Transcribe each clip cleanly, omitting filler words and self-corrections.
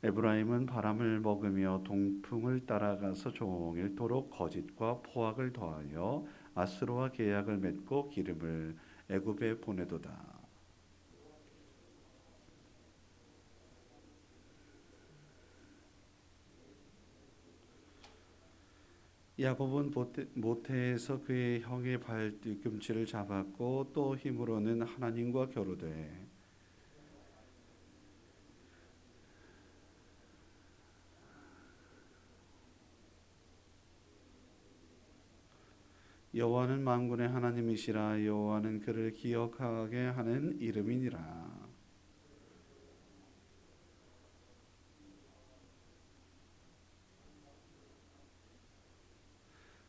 에브라임은 바람을 먹으며 동풍을 따라가서 종일토록 거짓과 포악을 더하여 아수르와 계약을 맺고 기름을 애굽에 보내도다. 야곱은 모태에서 그의 형의 발 뒤꿈치를 잡았고 또 힘으로는 하나님과 겨루되 여호와는 만군의 하나님이시라. 여호와는 그를 기억하게 하는 이름이니라.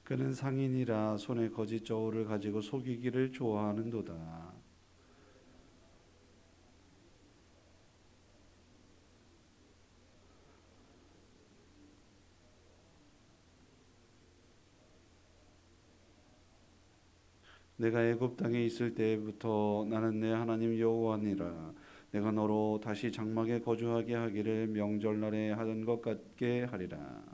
그는 상인이라 손에 거짓 저울을 가지고 속이기를 좋아하는도다. 내가 애굽 땅에 있을 때부터 나는 내 하나님 여호와니라. 내가 너로 다시 장막에 거주하게 하기를 명절날에 하던 것 같게 하리라.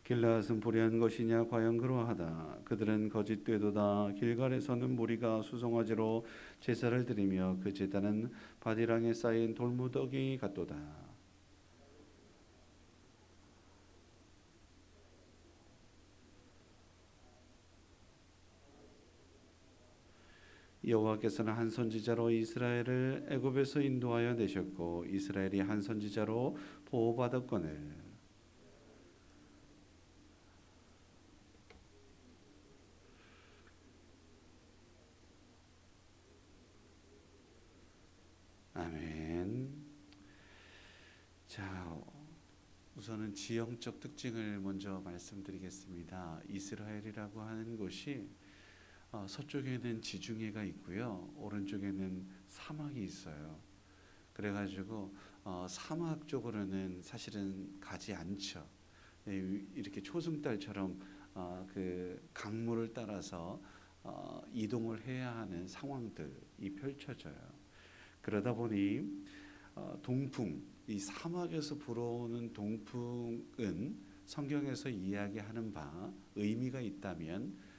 길라앗은 불의한 것이냐 과연 그러하다. 그들은 거짓되도다. 길갈에서는 무리가 수송아지로 제사를 드리며 그 제단은 바디랑에 쌓인 돌무더기 같도다. 여호와께서는 한 선지자로 이스라엘을 애굽에서 인도하여 내셨고 이스라엘이 한 선지자로 보호받았거늘. 아멘. 자, 우선은 지형적 특징을 먼저 말씀드리겠습니다. 이스라엘이라고 하는 곳이 서쪽에는 지중해가 있고요, 오른쪽에는 사막이 있어요. 그래가지고 사막 쪽으로는 사실은 가지 않죠. 이렇게 초승달처럼 그 강물을 따라서 이동을 해야 하는 상황들이 펼쳐져요. 그러다 보니 동풍, 이 사막에서 불어오는 동풍은 성경에서 이야기하는 바 의미가 있다면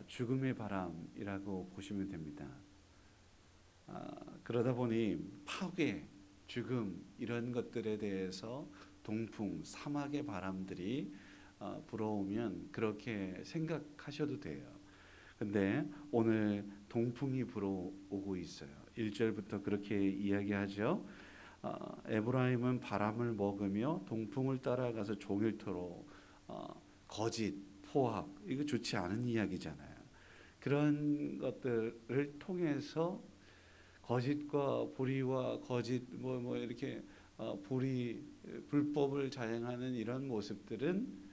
죽음의 바람이라고 보시면 됩니다. 그러다 보니 파괴, 죽음 이런 것들에 대해서 동풍, 사막의 바람들이 불어오면 그렇게 생각하셔도 돼요. 근데 오늘 동풍이 불어오고 있어요. 1절부터 그렇게 이야기하죠. 에브라임은 바람을 먹으며 동풍을 따라가서 종일토록 거짓, 포악, 이거 좋지 않은 이야기잖아요. 그런 것들을 통해서 거짓과 불의와 거짓 뭐 이렇게 불의 불법을 자행하는 이런 모습들은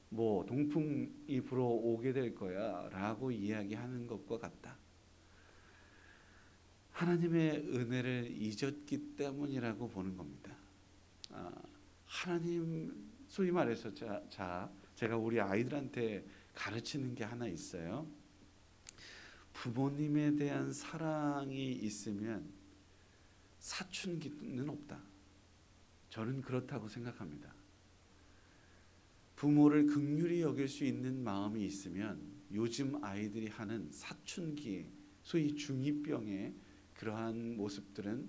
뭐 동풍이 불어오게 될 거야라고 이야기하는 것과 같다. 하나님의 은혜를 잊었기 때문이라고 보는 겁니다. 하나님, 소위 말해서 제가 우리 아이들한테 가르치는 게 하나 있어요. 부모님에 대한 사랑이 있으면 사춘기는 없다. 저는 그렇다고 생각합니다. 부모를 긍휼히 여길 수 있는 마음이 있으면 요즘 아이들이 하는 사춘기, 소위 중2병의 그러한 모습들은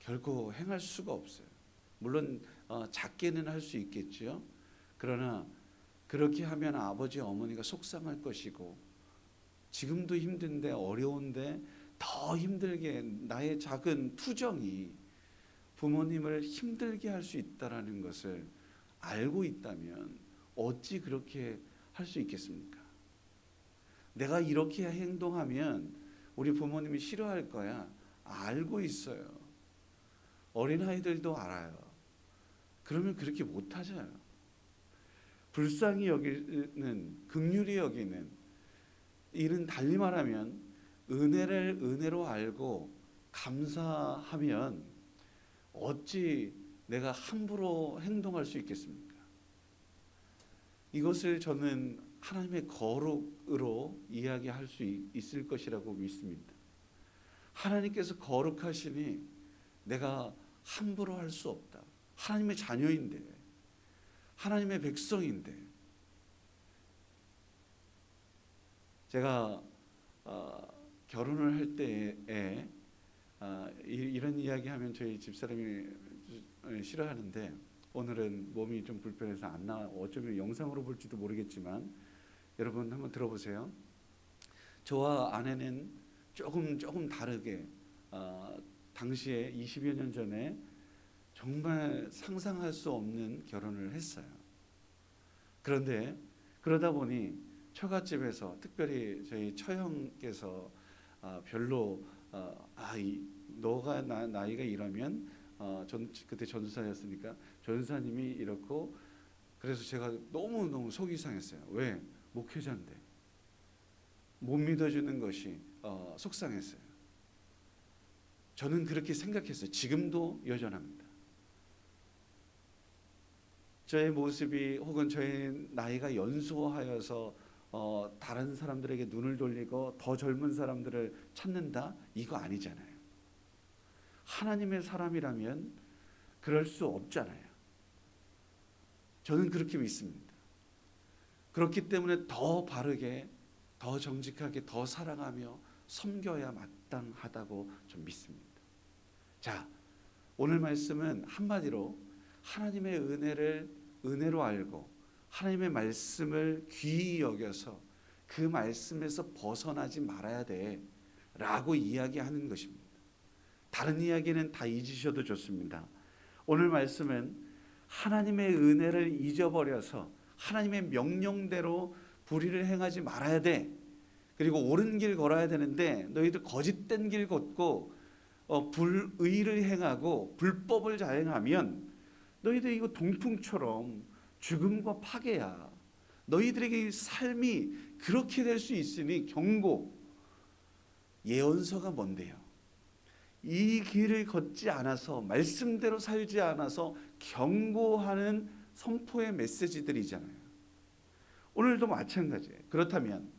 결코 행할 수가 없어요. 물론 작게는 할 수 있겠죠. 그러나 그렇게 하면 아버지 어머니가 속상할 것이고, 지금도 힘든데 어려운데 더 힘들게 나의 작은 투정이 부모님을 힘들게 할 수 있다라는 것을 알고 있다면 어찌 그렇게 할 수 있겠습니까? 내가 이렇게 행동하면 우리 부모님이 싫어할 거야. 알고 있어요. 어린아이들도 알아요. 그러면 그렇게 못하잖아요. 불쌍히 여기는, 긍휼히 여기는, 이는 달리 말하면 은혜를 은혜로 알고 감사하면 어찌 내가 함부로 행동할 수 있겠습니까? 이것을 저는 하나님의 거룩으로 이야기 이야기할 수 있을 것이라고 믿습니다. 하나님께서 거룩하시니 내가 함부로 할 수 없다. 하나님의 자녀인데, 하나님의 백성인데. 제가 결혼을 할 때에 이런 이야기하면 저희 집사람이 싫어하는데, 오늘은 몸이 좀 불편해서 안 나와. 어쩌면 영상으로 볼지도 모르겠지만 여러분 한번 들어보세요. 저와 아내는 조금 다르게 당시에 20여 년 전에 정말 상상할 수 없는 결혼을 했어요. 그런데 그러다 보니 처갓집에서, 특별히 저희 처형께서 별로 너가 나이가 이러면 그때 전도사였으니까 전도사님이 이렇고, 그래서 제가 너무 속이 상했어요. 왜? 목회자인데 못 믿어주는 것이 속상했어요. 저는 그렇게 생각했어요. 지금도 여전합니다. 저의 모습이 혹은 저의 나이가 연소하여서 다른 사람들에게 눈을 돌리고 더 젊은 사람들을 찾는다? 이거 아니잖아요. 하나님의 사람이라면 그럴 수 없잖아요. 저는 그렇게 믿습니다. 그렇기 때문에 더 바르게, 더 정직하게, 더 사랑하며 섬겨야 마땅하다고 좀 믿습니다. 자, 오늘 말씀은 한마디로 하나님의 은혜를 은혜로 알고 하나님의 말씀을 귀히 여겨서 그 말씀에서 벗어나지 말아야 돼 라고 이야기하는 것입니다. 다른 이야기는 다 잊으셔도 좋습니다. 오늘 말씀은 하나님의 은혜를 잊어버려서 하나님의 명령대로 불의를 행하지 말아야 돼. 그리고 옳은 길 걸어야 되는데 너희들 거짓된 길 걷고 불의를 행하고 불법을 자행하면 너희들 이거 동풍처럼 죽음과 파괴야. 너희들에게 삶이 그렇게 될 수 있으니 경고. 예언서가 뭔데요? 이 길을 걷지 않아서, 말씀대로 살지 않아서 경고하는 선포의 메시지들이잖아요. 오늘도 마찬가지예요. 그렇다면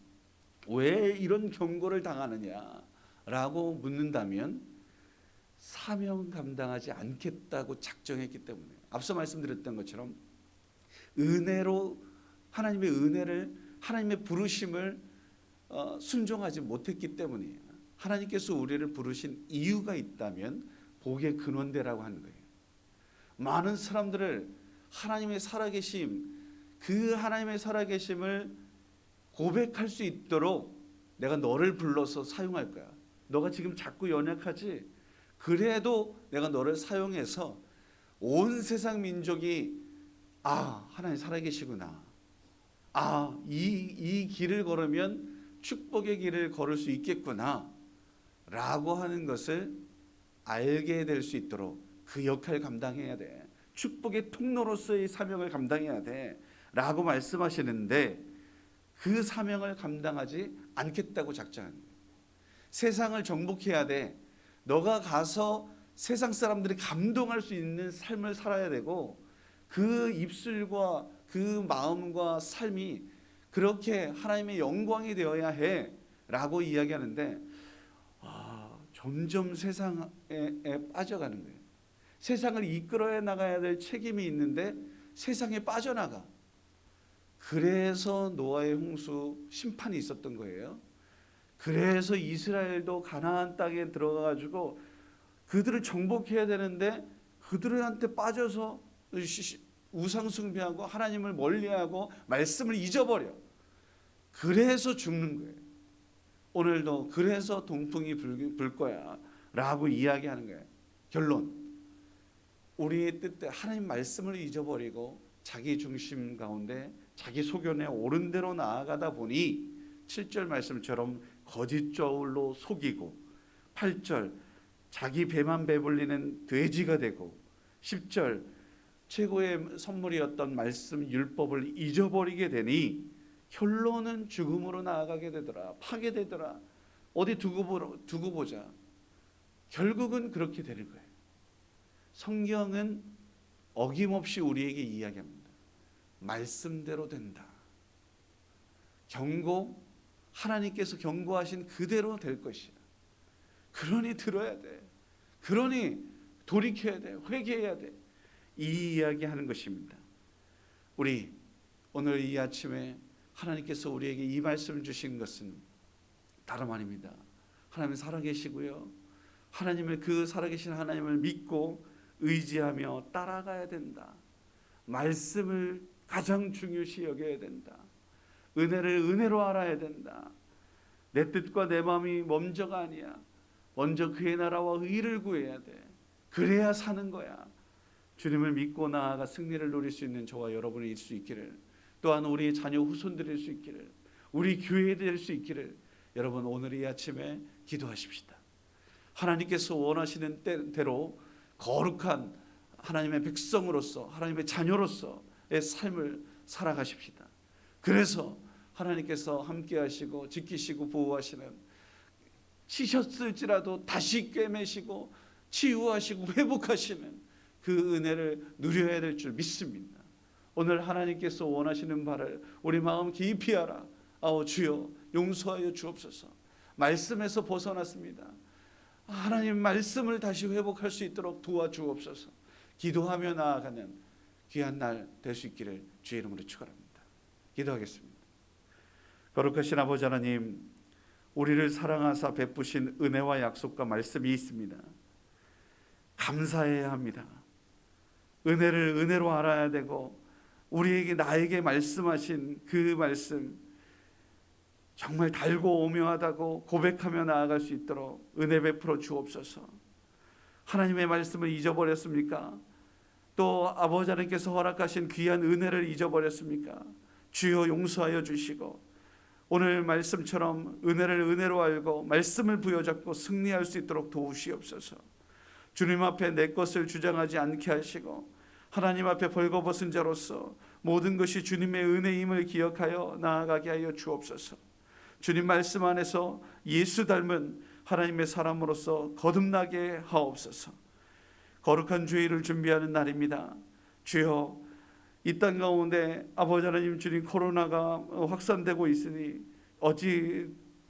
왜 이런 경고를 당하느냐라고 묻는다면 사명 감당하지 않겠다고 작정했기 때문에, 앞서 말씀드렸던 것처럼 은혜로 하나님의 은혜를, 하나님의 부르심을 순종하지 못했기 때문이에요. 하나님께서 우리를 부르신 이유가 있다면 복의 근원대라고 하는 거예요. 많은 사람들을 하나님의 살아계심, 그 하나님의 살아계심을 고백할 수 있도록 내가 너를 불러서 사용할 거야. 너가 지금 자꾸 연약하지? 그래도 내가 너를 사용해서 온 세상 민족이 하나님 살아계시구나. 이 길을 걸으면 축복의 길을 걸을 수 있겠구나 라고 하는 것을 알게 될 수 있도록 그 역할을 감당해야 돼. 축복의 통로로서의 사명을 감당해야 돼 라고 말씀하시는데, 그 사명을 감당하지 않겠다고 작정하는 거예요. 세상을 정복해야 돼. 너가 가서 세상 사람들이 감동할 수 있는 삶을 살아야 되고, 그 입술과 그 마음과 삶이 그렇게 하나님의 영광이 되어야 해 라고 이야기하는데, 점점 세상에 빠져가는 거예요. 세상을 이끌어 나가야 될 책임이 있는데 세상에 빠져나가. 그래서 노아의 홍수 심판이 있었던 거예요. 그래서 이스라엘도 가나안 땅에 들어가가지고 그들을 정복해야 되는데 그들한테 빠져서 우상 숭배하고 하나님을 멀리하고 말씀을 잊어버려. 그래서 죽는 거예요. 오늘도 그래서 동풍이 불 거야 라고 이야기하는 거예요. 결론, 우리의 뜻대로 하나님 말씀을 잊어버리고 자기 중심 가운데 자기 소견에 옳은 대로 나아가다 보니 7절 말씀처럼 거짓 저울로 속이고, 8절 자기 배만 배불리는 돼지가 되고, 10절 최고의 선물이었던 말씀 율법을 잊어버리게 되니 결론은 죽음으로 나아가게 되더라. 파괴되더라. 어디 두고 보자. 결국은 그렇게 되는 거예요. 성경은 어김없이 우리에게 이야기합니다. 말씀대로 된다. 경고, 하나님께서 경고하신 그대로 될 것이야. 그러니 들어야 돼. 그러니 돌이켜야 돼. 회개해야 돼. 이 이야기 하는 것입니다. 우리 오늘 이 아침에 하나님께서 우리에게 이 말씀을 주신 것은 다름 아닙니다. 하나님 살아계시고요, 하나님을, 그 살아계신 하나님을 믿고 의지하며 따라가야 된다. 말씀을 가장 중요시 여겨야 된다. 은혜를 은혜로 알아야 된다. 내 뜻과 내 마음이 먼저가 아니야. 먼저 그의 나라와 의를 구해야 돼. 그래야 사는 거야. 주님을 믿고 나아가 승리를 누릴 수 있는 저와 여러분이 될 수 있기를, 또한 우리 자녀 후손들일 수 있기를, 우리 교회 될 수 있기를 여러분 오늘 이 아침에 기도하십시다. 하나님께서 원하시는 대로 거룩한 하나님의 백성으로서, 하나님의 자녀로서의 삶을 살아가십시다. 그래서 하나님께서 함께 하시고 지키시고 보호하시는, 치셨을지라도 다시 꿰매시고 치유하시고 회복하시는 그 은혜를 누려야 될 줄 믿습니다. 오늘 하나님께서 원하시는 바를 우리 마음 깊이 알아, 주여 용서하여 주옵소서. 말씀에서 벗어났습니다. 하나님 말씀을 다시 회복할 수 있도록 도와주옵소서. 기도하며 나아가는 귀한 날 될 수 있기를 주의 이름으로 축원합니다. 기도하겠습니다. 거룩하신 아버지 하나님, 우리를 사랑하사 베푸신 은혜와 약속과 말씀이 있습니다. 감사해야 합니다. 은혜를 은혜로 알아야 되고, 나에게 말씀하신 그 말씀 정말 달고 오묘하다고 고백하며 나아갈 수 있도록 은혜 베풀어 주옵소서. 하나님의 말씀을 잊어버렸습니까? 또 아버지 하나님께서 허락하신 귀한 은혜를 잊어버렸습니까? 주여 용서하여 주시고, 오늘 말씀처럼 은혜를 은혜로 알고 말씀을 부여잡고 승리할 수 있도록 도우시옵소서. 주님 앞에 내 것을 주장하지 않게 하시고, 하나님 앞에 벌거벗은 자로서 모든 것이 주님의 은혜임을 기억하여 나아가게 하여 주옵소서. 주님 말씀 안에서 예수 닮은 하나님의 사람으로서 거듭나게 하옵소서. 거룩한 주일을 준비하는 날입니다. 주여, 이 땅 가운데 아버지 하나님, 주님, 코로나가 확산되고 있으니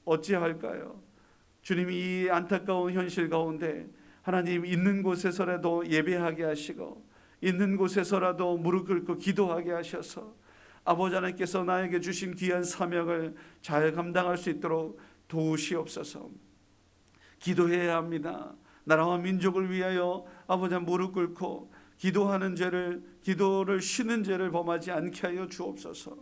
어찌할까요? 주님, 이 안타까운 현실 가운데 하나님, 있는 곳에서라도 예배하게 하시고, 있는 곳에서라도 무릎 꿇고 기도하게 하셔서 아버지 하나님께서 나에게 주신 귀한 사명을 잘 감당할 수 있도록 도우시옵소서. 기도해야 합니다. 나라와 민족을 위하여 아버지 무릎 꿇고 기도를 쉬는 죄를 범하지 않게 하여 주옵소서.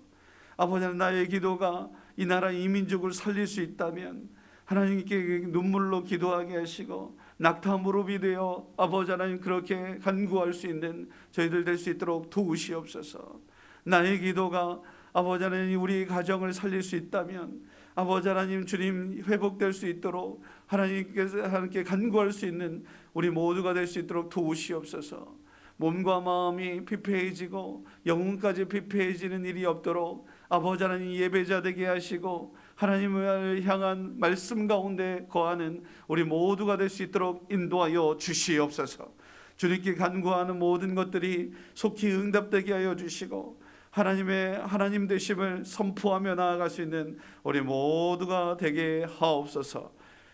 아버지 하나님, 나의 기도가 이 나라 이 민족을 살릴 수 있다면 하나님께 눈물로 기도하게 하시고, 낙타 무릎이 되어 아버지 하나님 그렇게 간구할 수 있는 저희들 될 수 있도록 도우시옵소서. 나의 기도가 아버지 하나님 우리 가정을 살릴 수 있다면 아버지 하나님, 주님, 회복될 수 있도록 하나님께서 함께 간구할 수 있는 우리 모두가 될 수 있도록 도우시옵소서. 몸과 마음이 피폐해지고 영혼까지 피폐해지는 일이 없도록 아버지 하나님 예배자 되게 하시고, 하나님을 향한 말씀 가운데 거하는 우리 모두가 될 수 있도록 인도하여 주시옵소서. 주님께 간구하는 모든 것들이 속히 응답되게 하여 주시고, 하나님의 하나님 되심을 선포하며 나아갈 수 있는 우리 모두가 되게 하옵소서.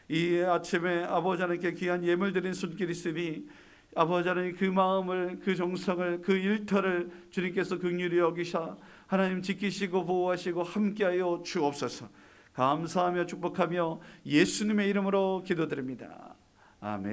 이 아침에 아버지 하나님께 귀한 예물 드린 손길이 있으니 아버지 하나님 그 마음을, 그 정성을, 그 일터를 주님께서 긍휼히 여기사 하나님 지키시고 보호하시고 함께하여 주옵소서. 감사하며 축복하며 예수님의 이름으로 기도드립니다. 아멘.